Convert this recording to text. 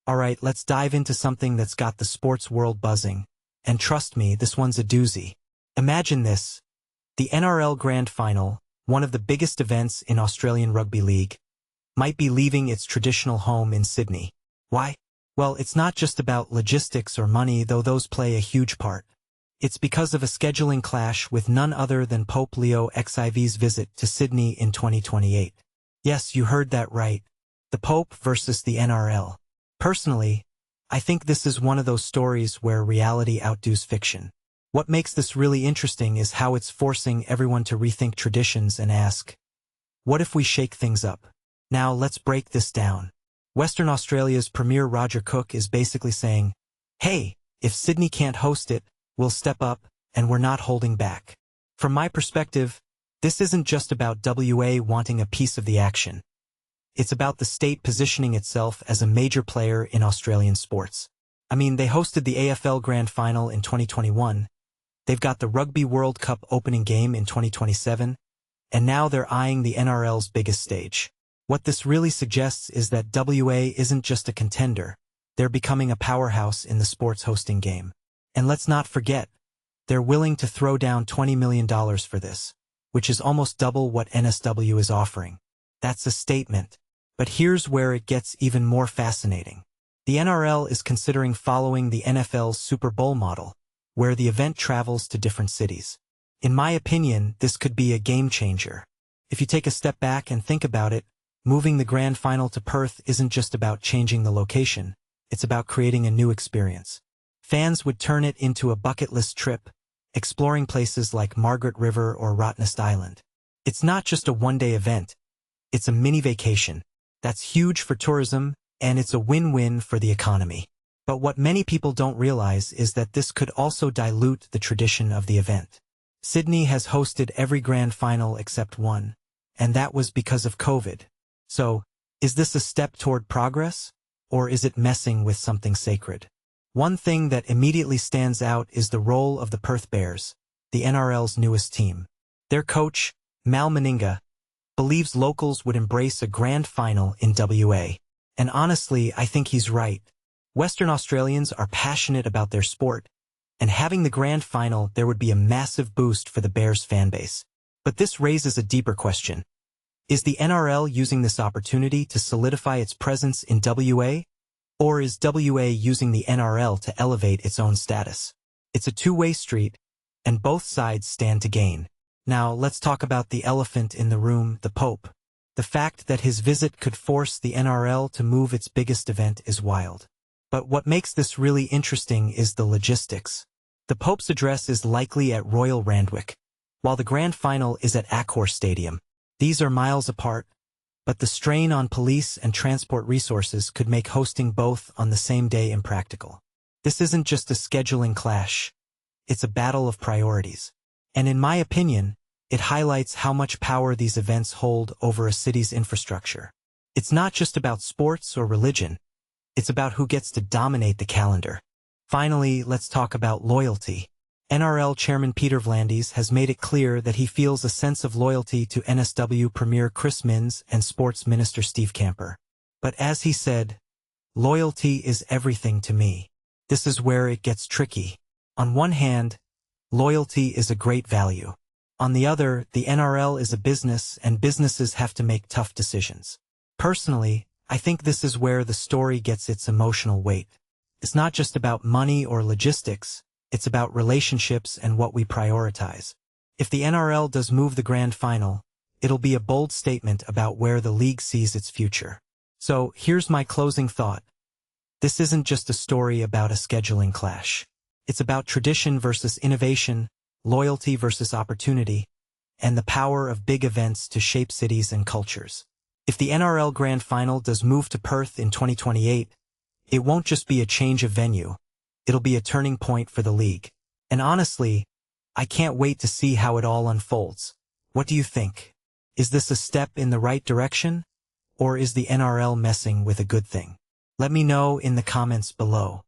Alright, let's dive into something that's got the sports world buzzing. And trust me, this one's a doozy. Imagine this. The NRL Grand Final, one of the biggest events in Australian Rugby League, might be leaving its traditional home in Sydney. Why? Well, it's not just about logistics or money, though those play a huge part. It's because of a scheduling clash with none other than Pope Leo XIV's visit to Sydney in 2028. Yes, you heard that right. The Pope versus the NRL. Personally, I think this is one of those stories where reality outdoes fiction. What makes this really interesting is how it's forcing everyone to rethink traditions and ask, what if we shake things up? Now let's break this down. Western Australia's Premier Roger Cook is basically saying, hey, if Sydney can't host it, we'll step up, and we're not holding back. From my perspective, this isn't just about WA wanting a piece of the action. It's about the state positioning itself as a major player in Australian sports. I mean, they hosted the AFL Grand Final in 2021, they've got the Rugby World Cup opening game in 2027, and now they're eyeing the NRL's biggest stage. What this really suggests is that WA isn't just a contender, they're becoming a powerhouse in the sports hosting game. And let's not forget, they're willing to throw down $20 million for this, which is almost double what NSW is offering. That's a statement. But here's where it gets even more fascinating. The NRL is considering following the NFL's Super Bowl model, where the event travels to different cities. In my opinion, this could be a game changer. If you take a step back and think about it, moving the Grand Final to Perth isn't just about changing the location, it's about creating a new experience. Fans would turn it into a bucket list trip, exploring places like Margaret River or Rottnest Island. It's not just a one-day event, it's a mini vacation. That's huge for tourism, and it's a win-win for the economy. But what many people don't realize is that this could also dilute the tradition of the event. Sydney has hosted every Grand Final except one, and that was because of COVID. So, is this a step toward progress, or is it messing with something sacred? One thing that immediately stands out is the role of the Perth Bears, the NRL's newest team. Their coach, Mal Meninga, believes locals would embrace a grand final in WA. And honestly, I think he's right. Western Australians are passionate about their sport, and having the grand final there would be a massive boost for the Bears fanbase. But this raises a deeper question. Is the NRL using this opportunity to solidify its presence in WA? Or is WA using the NRL to elevate its own status? It's a two-way street, and both sides stand to gain. Now, let's talk about the elephant in the room, the Pope. The fact that his visit could force the NRL to move its biggest event is wild. But what makes this really interesting is the logistics. The Pope's address is likely at Royal Randwick, while the Grand Final is at Accor Stadium. These are miles apart, but the strain on police and transport resources could make hosting both on the same day impractical. This isn't just a scheduling clash, it's a battle of priorities. And in my opinion, it highlights how much power these events hold over a city's infrastructure. It's not just about sports or religion, it's about who gets to dominate the calendar. Finally, let's talk about loyalty. NRL Chairman Peter V'landys has made it clear that he feels a sense of loyalty to NSW Premier Chris Minns and Sports Minister Steve Camper. But as he said, loyalty is everything to me. This is where it gets tricky. On one hand, loyalty is a great value. On the other, the NRL is a business and businesses have to make tough decisions. Personally, I think this is where the story gets its emotional weight. It's not just about money or logistics, it's about relationships and what we prioritize. If the NRL does move the Grand Final, it'll be a bold statement about where the league sees its future. So, here's my closing thought. This isn't just a story about a scheduling clash. It's about tradition versus innovation, loyalty versus opportunity, and the power of big events to shape cities and cultures. If the NRL Grand Final does move to Perth in 2028, it won't just be a change of venue, it'll be a turning point for the league. And honestly, I can't wait to see how it all unfolds. What do you think? Is this a step in the right direction? Or is the NRL messing with a good thing? Let me know in the comments below.